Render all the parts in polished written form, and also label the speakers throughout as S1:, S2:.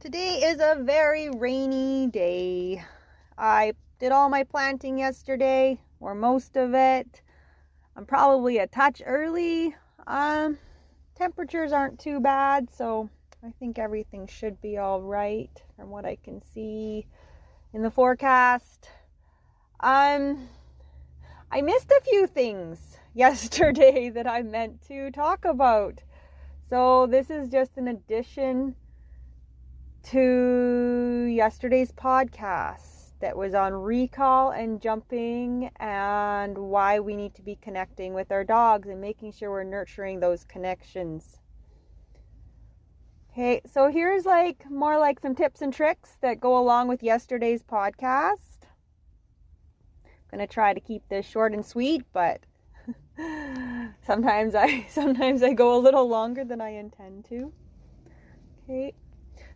S1: Today is a very rainy day. I did all my planting yesterday, or most of it. I'm probably a touch early. Temperatures aren't too bad, so I think everything should be all right from what I can see in the forecast. I missed a few things yesterday that I meant to talk about. So this is just an addition to yesterday's podcast that was on recall and jumping and why we need to be connecting with our dogs and making sure we're nurturing those connections. Okay, so here's more like some tips and tricks that go along with yesterday's podcast. I'm going to try to keep this short and sweet, but sometimes I go a little longer than I intend to. Okay.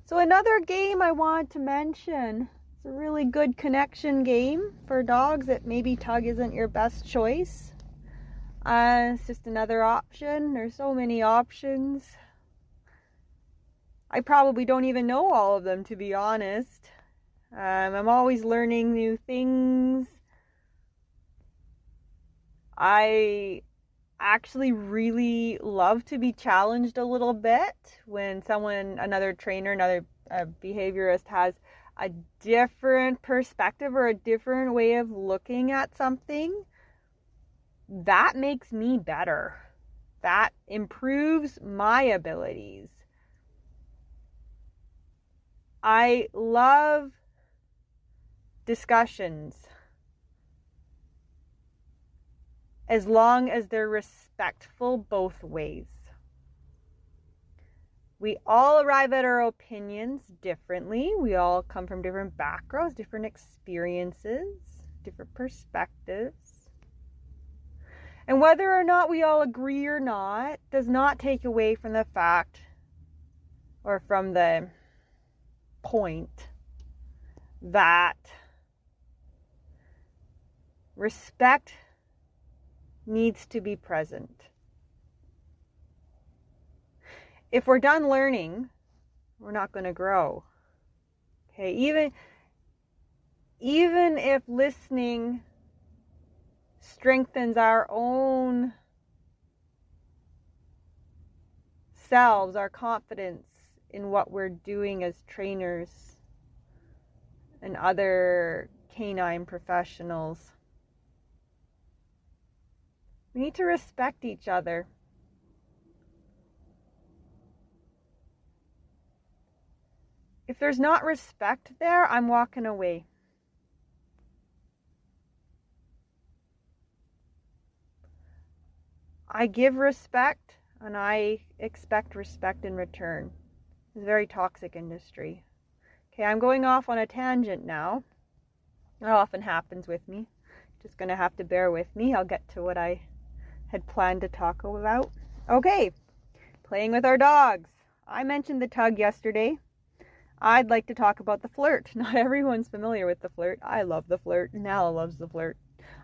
S1: So another game I want to mention, it's a really good connection game for dogs that maybe tug isn't your best choice. It's just another option. There's so many options. I probably don't even know all of them, to be honest. I'm always learning new things. I actually really love to be challenged a little bit when another trainer, another behaviorist has a different perspective or a different way of looking at something. That makes me better. That improves my abilities. I love discussions as long as they're respectful both ways. We all arrive at our opinions differently. We all come from different backgrounds, different experiences, different perspectives. And whether or not we all agree or not does not take away from the fact or from the point that respect needs to be present. If we're done learning, we're not going to grow. Okay, even if listening strengthens our own selves, our confidence in what we're doing as trainers and other canine professionals, we need to respect each other. If there's not respect there, I'm walking away. I give respect and I expect respect in return. It's a very toxic industry. Okay, I'm going off on a tangent now. That often happens with me. Just going to have to bear with me. I'll get to what I had planned to talk about. Okay, playing with our dogs. I mentioned the tug yesterday. I'd like to talk about the flirt. Not everyone's familiar with the flirt. I love the flirt. Nala loves the flirt.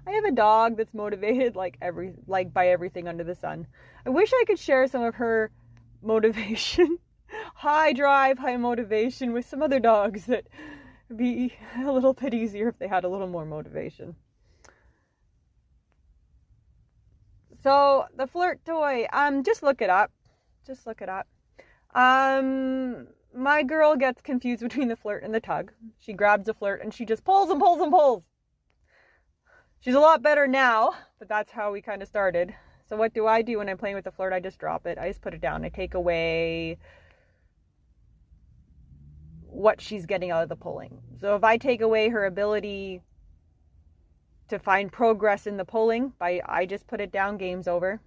S1: I have a dog that's motivated by everything under the sun. I wish I could share some of her motivation, high drive, high motivation with some other dogs that would be a little bit easier if they had a little more motivation. So the flirt toy, just look it up. My girl gets confused between the flirt and the tug. She grabs a flirt and she just pulls and pulls and pulls. She's a lot better now, but that's how we kind of started. So what do I do when I'm playing with the flirt? I just drop it. I just put it down. I take away what she's getting out of the pulling. So if I take away her ability to find progress in the pulling, I just put it down, game's over.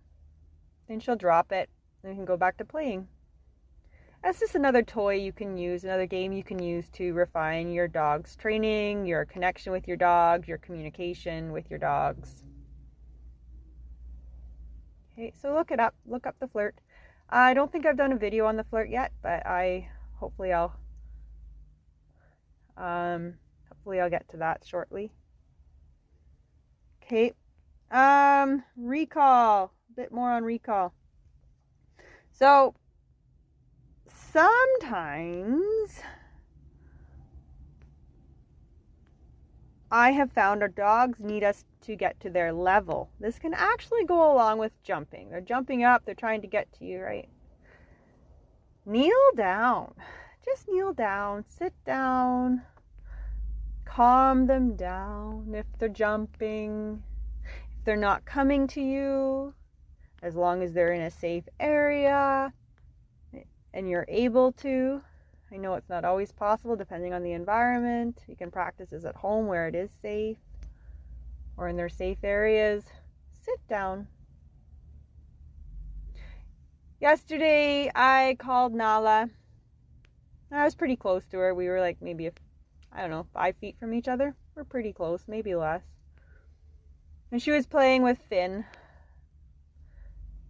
S1: Then she'll drop it, and we can go back to playing. That's just another toy you can use, another game you can use to refine your dog's training, your connection with your dogs, your communication with your dogs. Okay, so look up the flirt. I don't think I've done a video on the flirt yet, but hopefully I'll get to that shortly. Okay, recall, a bit more on recall. So sometimes I have found our dogs need us to get to their level. This can actually go along with jumping. They're jumping up, they're trying to get to you, right? Kneel down. Just kneel down, sit down, calm them down if they're jumping, if they're not coming to you, as long as they're in a safe area and you're able to. I know it's not always possible depending on the environment. You can practice this at home where it is safe or in their safe areas. Sit down. Yesterday I called Nala. I was pretty close to her. We were like maybe, 5 feet from each other. We're pretty close, maybe less. And she was playing with Finn,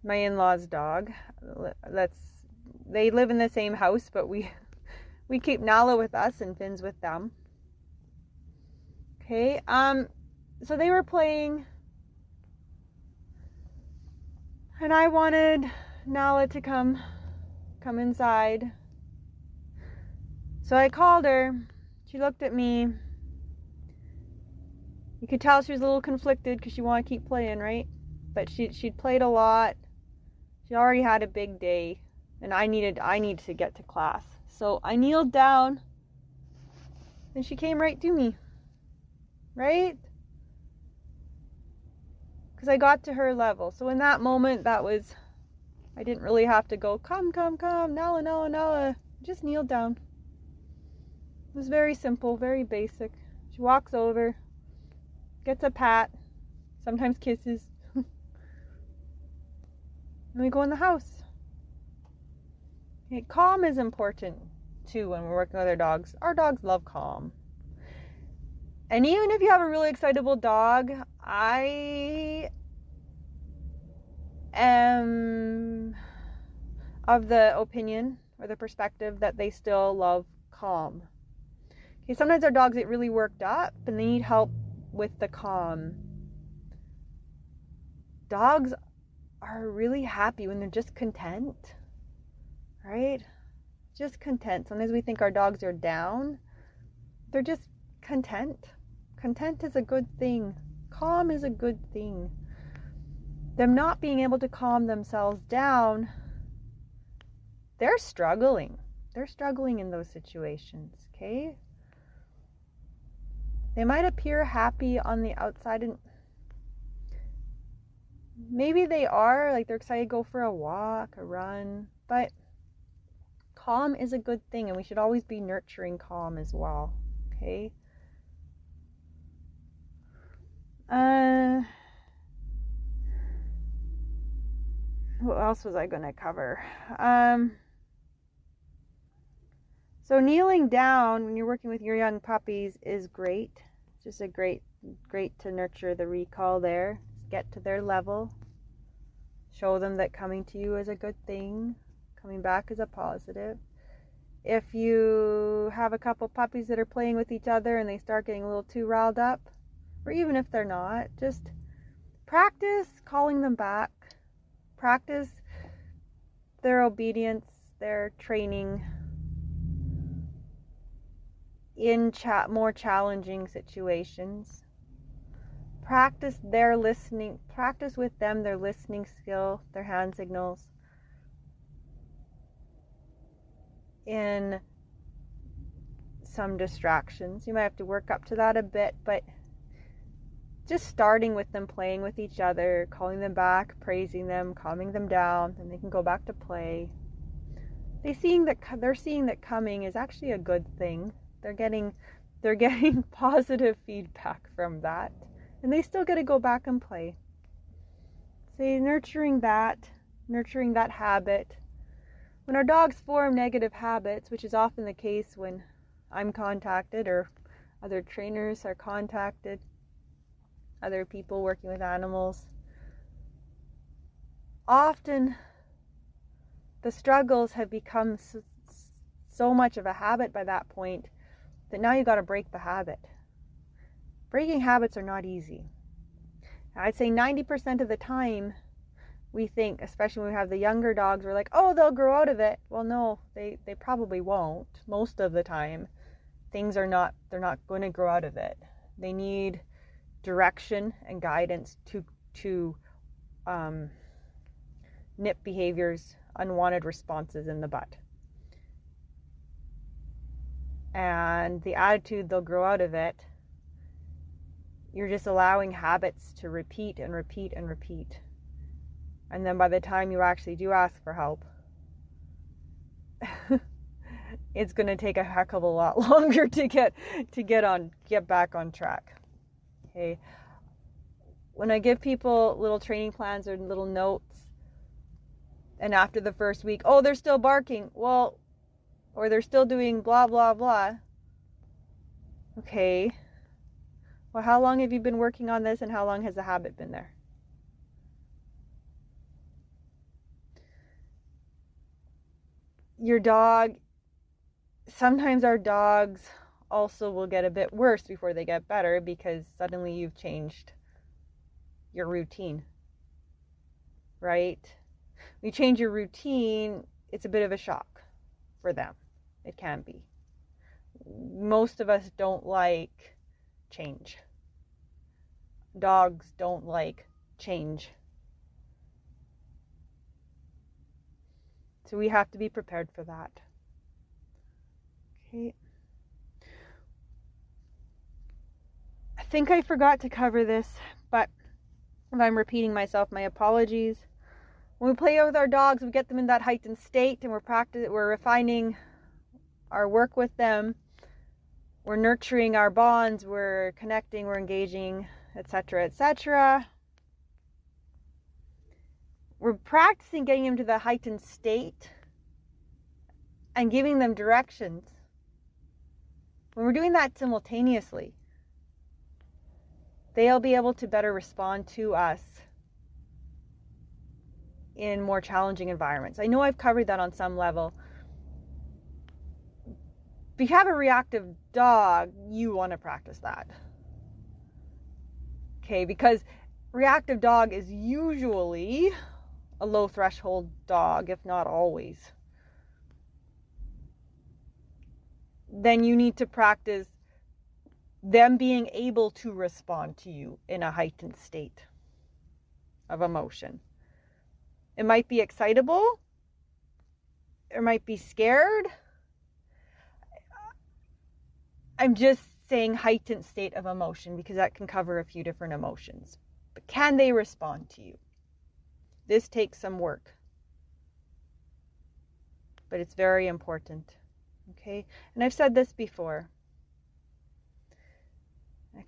S1: my in-laws' dog. They live in the same house, but we keep Nala with us and Finn's with them. Okay, so they were playing, and I wanted Nala to come inside. So I called her. She looked at me. You could tell she was a little conflicted because she wanted to keep playing, right? But she'd played a lot. She already had a big day, and I needed to get to class. So I kneeled down, and she came right to me, right? Because I got to her level. So in that moment, I didn't really have to go, come, Nala. Just kneel down. It was very simple, very basic. She walks over, gets a pat, sometimes kisses, and we go in the house. Okay, calm is important too when we're working with our dogs. Our dogs love calm. And even if you have a really excitable dog, I am of the opinion or the perspective that they still love calm. Okay, sometimes our dogs get really worked up and they need help with the calm. Dogs are really happy when they're just content, right? Just content. Sometimes we think our dogs are down. They're just content. Content is a good thing. Calm is a good thing. Them not being able to calm themselves down, they're struggling. They're struggling in those situations, okay? They might appear happy on the outside, and maybe they are, like they're excited to go for a walk, a run, but calm is a good thing, and we should always be nurturing calm as well, okay? What else was I going to cover? So kneeling down when you're working with your young puppies is great. It's just a great to nurture the recall there. Get to their level. Show them that coming to you is a good thing. Coming back is a positive. If you have a couple puppies that are playing with each other and they start getting a little too riled up, or even if they're not, just practice calling them back. Practice their obedience, their training in more challenging situations. Practice their listening. Practice with them their listening skill, their hand signals in some distractions. You might have to work up to that a bit, but just starting with them playing with each other, calling them back, praising them, calming them down, then they can go back to play. They're seeing that coming is actually a good thing. They're getting positive feedback from that, and they still get to go back and play. So nurturing that habit. When our dogs form negative habits, which is often the case when I'm contacted or other trainers are contacted, other people working with animals, often the struggles have become so much of a habit by that point that now you got to break the habit. Breaking habits are not easy. I'd say 90% of the time we think, especially when we have the younger dogs, we're like, oh, they'll grow out of it. Well, no, they probably won't. Most of the time, they're not going to grow out of it. They need direction and guidance to nip behaviors, unwanted responses in the bud. And the attitude they'll grow out of it, you're just allowing habits to repeat and repeat and repeat. And then by the time you actually do ask for help, it's going to take a heck of a lot longer to get back on track. Okay. When I give people little training plans or little notes, and after the first week, oh, they're still barking, well, or they're still doing blah, blah, blah. Okay. Well, how long have you been working on this, and how long has the habit been there? Your dog, sometimes our dogs also will get a bit worse before they get better because suddenly you've changed your routine, right? When you change your routine, it's a bit of a shock for them. It can be. Most of us don't like change. Dogs don't like change. So we have to be prepared for that. Okay. I think I forgot to cover this, but if I'm repeating myself, my apologies. When we play with our dogs, we get them in that heightened state, and we're refining our work with them. We're nurturing our bonds, we're connecting, we're engaging, etc., etc. We're practicing getting them to the heightened state and giving them directions. When we're doing that simultaneously, they'll be able to better respond to us in more challenging environments. I know I've covered that on some level. If you have a reactive dog, you want to practice that. Okay, because reactive dog is usually a low threshold dog, if not always. Then you need to practice them being able to respond to you in a heightened state of emotion. It might be excitable. It might be scared. I'm just saying heightened state of emotion because that can cover a few different emotions. But can they respond to you? This takes some work. But it's very important. Okay? And I've said this before.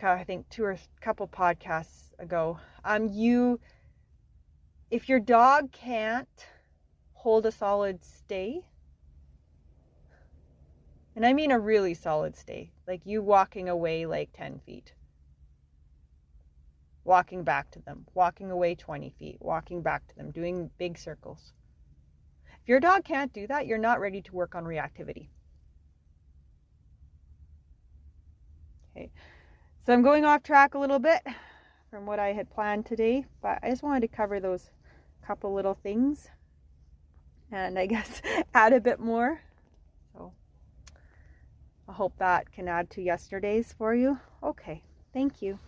S1: I think a couple podcasts ago. If your dog can't hold a solid stay, and I mean a really solid stay, like you walking away like 10 feet, walking back to them, walking away 20 feet, walking back to them, doing big circles. If your dog can't do that, you're not ready to work on reactivity. Okay. So I'm going off track a little bit from what I had planned today, but I just wanted to cover those couple little things and I guess add a bit more. So I hope that can add to yesterday's for you. Okay, thank you.